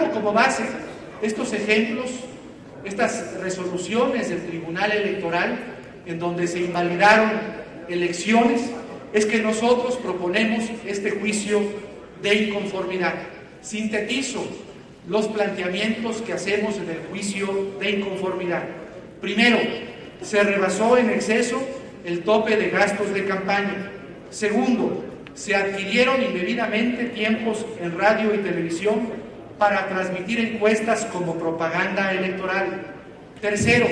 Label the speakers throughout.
Speaker 1: Tomando como base estos ejemplos, estas resoluciones del Tribunal Electoral, en donde se invalidaron elecciones, es que nosotros proponemos este juicio de inconformidad. Sintetizo los planteamientos que hacemos en el juicio de inconformidad. Primero, se rebasó en exceso el tope de gastos de campaña. Segundo, se adquirieron indebidamente tiempos en radio y televisión para transmitir encuestas como propaganda electoral. Tercero,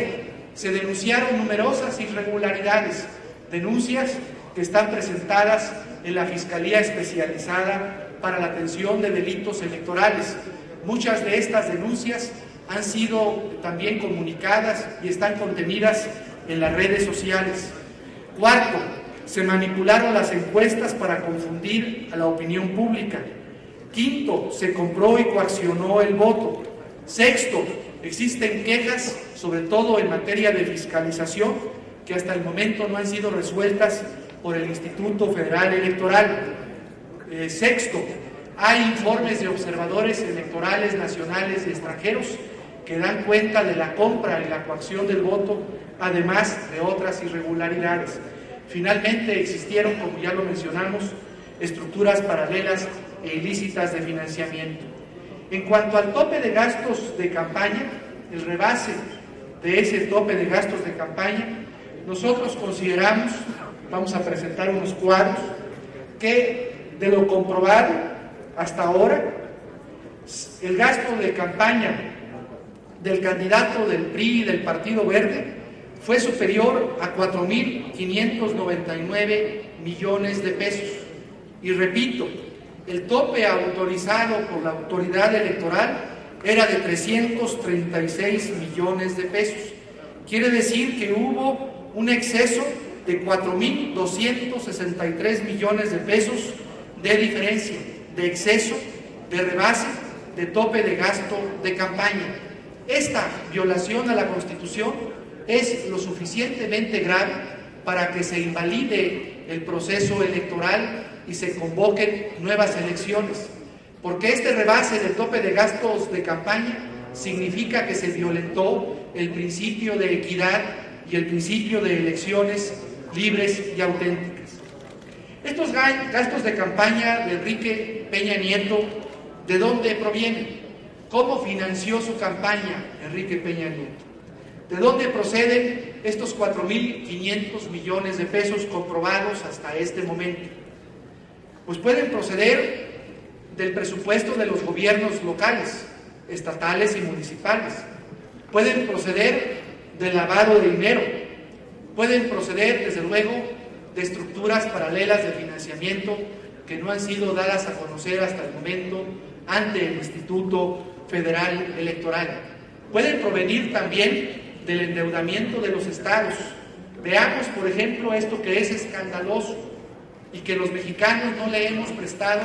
Speaker 1: se denunciaron numerosas irregularidades, denuncias que están presentadas en la Fiscalía Especializada para la Atención de Delitos Electorales. Muchas de estas denuncias han sido también comunicadas y están contenidas en las redes sociales. Cuarto, se manipularon las encuestas para confundir a la opinión pública. Quinto, se compró y coaccionó el voto. Sexto, existen quejas, sobre todo en materia de fiscalización, que hasta el momento no han sido resueltas por el Instituto Federal Electoral. Sexto, hay informes de observadores electorales nacionales y extranjeros que dan cuenta de la compra y la coacción del voto, además de otras irregularidades. Finalmente, existieron, como ya lo mencionamos, estructuras paralelas e ilícitas de financiamiento. En cuanto al tope de gastos de campaña, el rebase de ese tope de gastos de campaña, nosotros consideramos, vamos a presentar unos cuadros, que de lo comprobado hasta ahora, el gasto de campaña del candidato del PRI y del Partido Verde fue superior a 4.599 millones de pesos. Y repito, el tope autorizado por la autoridad electoral era de 336 millones de pesos. Quiere decir que hubo un exceso de 4.263 millones de pesos de diferencia, de exceso, de rebase, de tope de gasto de campaña. Esta violación a la Constitución es lo suficientemente grave para que se invalide el proceso electoral y se convoquen nuevas elecciones, porque este rebase del tope de gastos de campaña significa que se violentó el principio de equidad y el principio de elecciones libres y auténticas. Estos gastos de campaña de Enrique Peña Nieto, ¿de dónde provienen? ¿Cómo financió su campaña Enrique Peña Nieto? ¿De dónde proceden estos 4.500 millones de pesos comprobados hasta este momento? Pues pueden proceder del presupuesto de los gobiernos locales, estatales y municipales. Pueden proceder del lavado de dinero. Pueden proceder, desde luego, de estructuras paralelas de financiamiento que no han sido dadas a conocer hasta el momento ante el Instituto Federal Electoral. Pueden provenir también del endeudamiento de los estados. Veamos, por ejemplo, esto que es escandaloso y que los mexicanos no le hemos prestado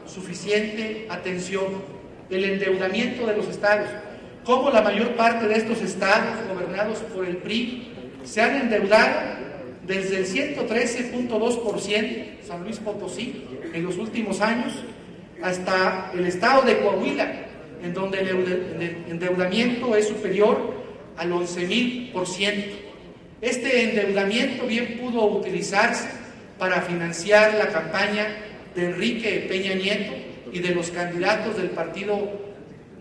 Speaker 1: suficiente atención: el endeudamiento de los estados. Cómo la mayor parte de estos estados gobernados por el PRI se han endeudado desde el 113.2%, San Luis Potosí, en los últimos años, hasta el estado de Coahuila, en donde el endeudamiento es superior al 11.000%. Este endeudamiento bien pudo utilizarse para financiar la campaña de Enrique Peña Nieto y de los candidatos del Partido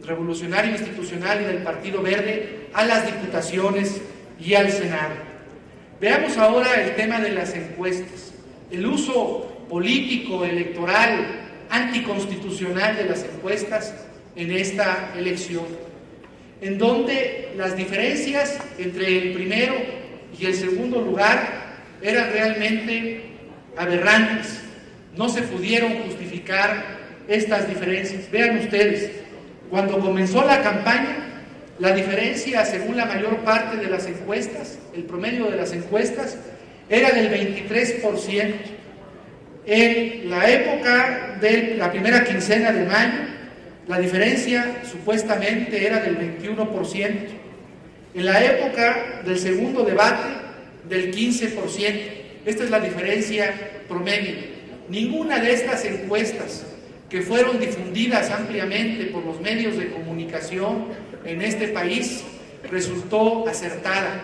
Speaker 1: Revolucionario Institucional y del Partido Verde a las diputaciones y al Senado. Veamos ahora el tema de las encuestas, el uso político, electoral, anticonstitucional de las encuestas en esta elección, en donde las diferencias entre el primero y el segundo lugar eran realmente aberrantes. No se pudieron justificar estas diferencias. Vean ustedes, cuando comenzó la campaña, la diferencia, según la mayor parte de las encuestas, el promedio de las encuestas, era del 23%. En la época de la primera quincena de mayo, la diferencia supuestamente era del 21%. En la época del segundo debate, del 15%. Esta es la diferencia promedio. Ninguna de estas encuestas que fueron difundidas ampliamente por los medios de comunicación en este país resultó acertada.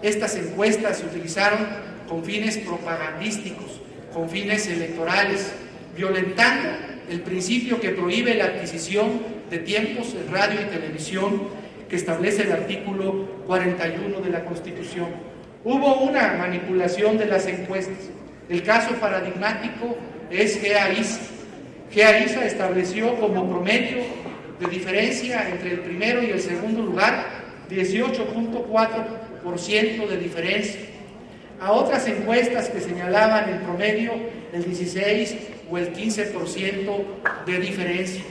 Speaker 1: Estas encuestas se utilizaron con fines propagandísticos, con fines electorales, violentando el principio que prohíbe la adquisición de tiempos en radio y televisión que establece el artículo 41 de la Constitución. Hubo una manipulación de las encuestas. El caso paradigmático es GEA-ISA. GEA-ISA estableció como promedio de diferencia entre el primero y el segundo lugar 18.4% de diferencia. A otras encuestas que señalaban en promedio el 16 o el 15% de diferencia.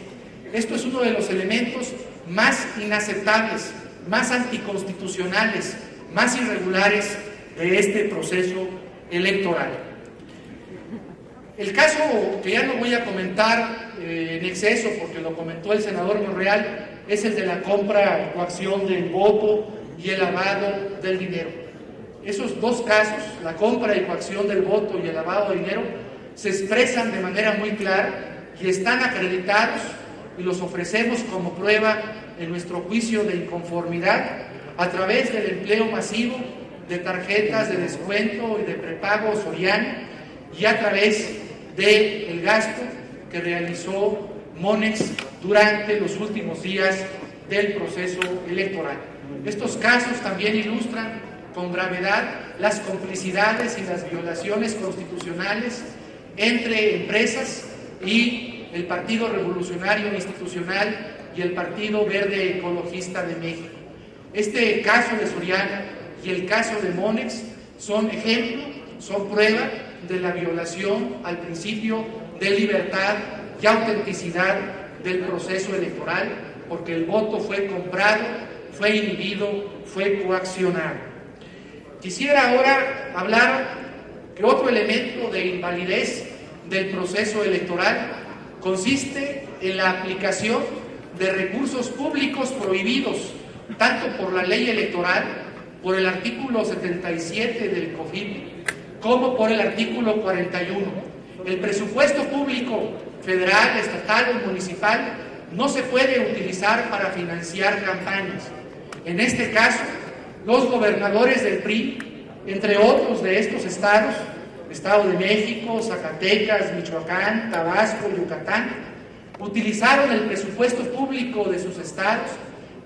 Speaker 1: Esto es uno de los elementos más inaceptables, más anticonstitucionales, más irregulares de este proceso electoral. El caso que ya no voy a comentar en exceso porque lo comentó el senador Monreal es el de la compra o coacción del voto y el lavado del dinero. Esos dos casos, la compra y coacción del voto y el lavado de dinero, se expresan de manera muy clara y están acreditados y los ofrecemos como prueba en nuestro juicio de inconformidad a través del empleo masivo de tarjetas de descuento y de prepago Soriana y a través del gasto que realizó Monex durante los últimos días del proceso electoral. Estos casos también ilustran con gravedad las complicidades y las violaciones constitucionales entre empresas y el Partido Revolucionario Institucional y el Partido Verde Ecologista de México. Este caso de Soriana y el caso de Monex son ejemplo, son prueba de la violación al principio de libertad y autenticidad del proceso electoral, porque el voto fue comprado, fue inhibido, fue coaccionado. Quisiera ahora hablar que otro elemento de invalidez del proceso electoral consiste en la aplicación de recursos públicos prohibidos, tanto por la ley electoral, por el artículo 77 del COFIP, como por el artículo 41. El presupuesto público federal, estatal o municipal no se puede utilizar para financiar campañas. En este caso, los gobernadores del PRI, entre otros de estos estados, Estado de México, Zacatecas, Michoacán, Tabasco, Yucatán, utilizaron el presupuesto público de sus estados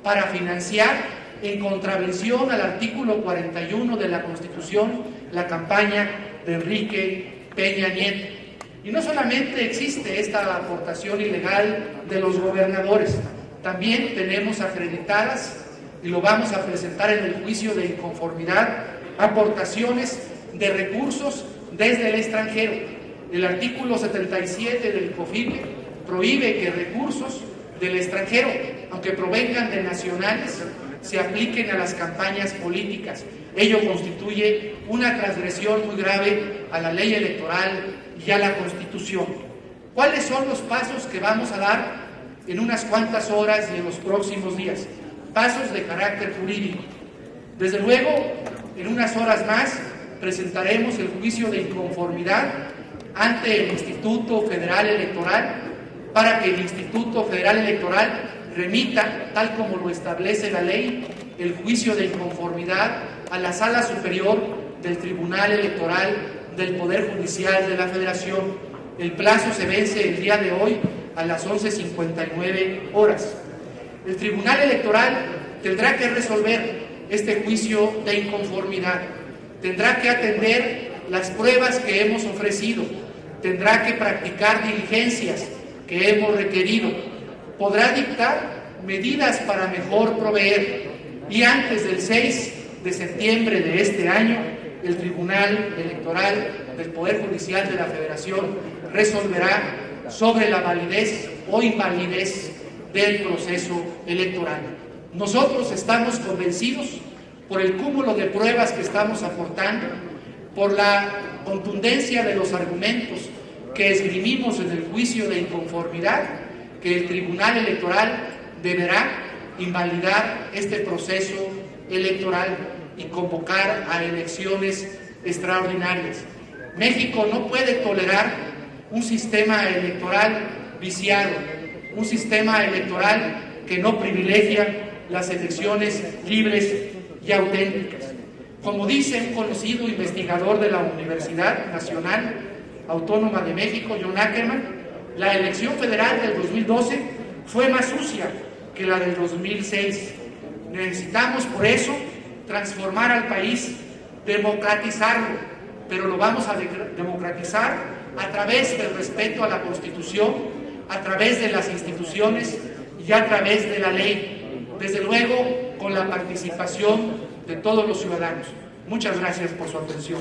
Speaker 1: para financiar, en contravención al artículo 41 de la Constitución, la campaña de Enrique Peña Nieto. Y no solamente existe esta aportación ilegal de los gobernadores, también tenemos acreditadas, y lo vamos a presentar en el juicio de inconformidad, aportaciones de recursos desde el extranjero. El artículo 77 del COFIPE prohíbe que recursos del extranjero, aunque provengan de nacionales, se apliquen a las campañas políticas. Ello constituye una transgresión muy grave a la ley electoral y a la Constitución. ¿Cuáles son los pasos que vamos a dar en unas cuantas horas y en los próximos días? Pasos de carácter jurídico. Desde luego, en unas horas más presentaremos el juicio de inconformidad ante el Instituto Federal Electoral para que el Instituto Federal Electoral remita, tal como lo establece la ley, el juicio de inconformidad a la Sala Superior del Tribunal Electoral del Poder Judicial de la Federación. El plazo se vence el día de hoy a las 11:59 horas. El Tribunal Electoral tendrá que resolver este juicio de inconformidad, tendrá que atender las pruebas que hemos ofrecido, tendrá que practicar diligencias que hemos requerido, podrá dictar medidas para mejor proveer y antes del 6 de septiembre de este año, el Tribunal Electoral del Poder Judicial de la Federación resolverá sobre la validez o invalidez del proceso electoral. Nosotros estamos convencidos por el cúmulo de pruebas que estamos aportando, por la contundencia de los argumentos que esgrimimos en el juicio de inconformidad, que el Tribunal Electoral deberá invalidar este proceso electoral y convocar a elecciones extraordinarias. México no puede tolerar un sistema electoral viciado, un sistema electoral que no privilegia las elecciones libres y auténticas. Como dice un conocido investigador de la Universidad Nacional Autónoma de México, John Ackerman, la elección federal del 2012 fue más sucia que la del 2006. Necesitamos, por eso, transformar al país, democratizarlo, pero lo vamos a democratizar a través del respeto a la Constitución, a través de las instituciones y a través de la ley, desde luego con la participación de todos los ciudadanos. Muchas gracias por su atención.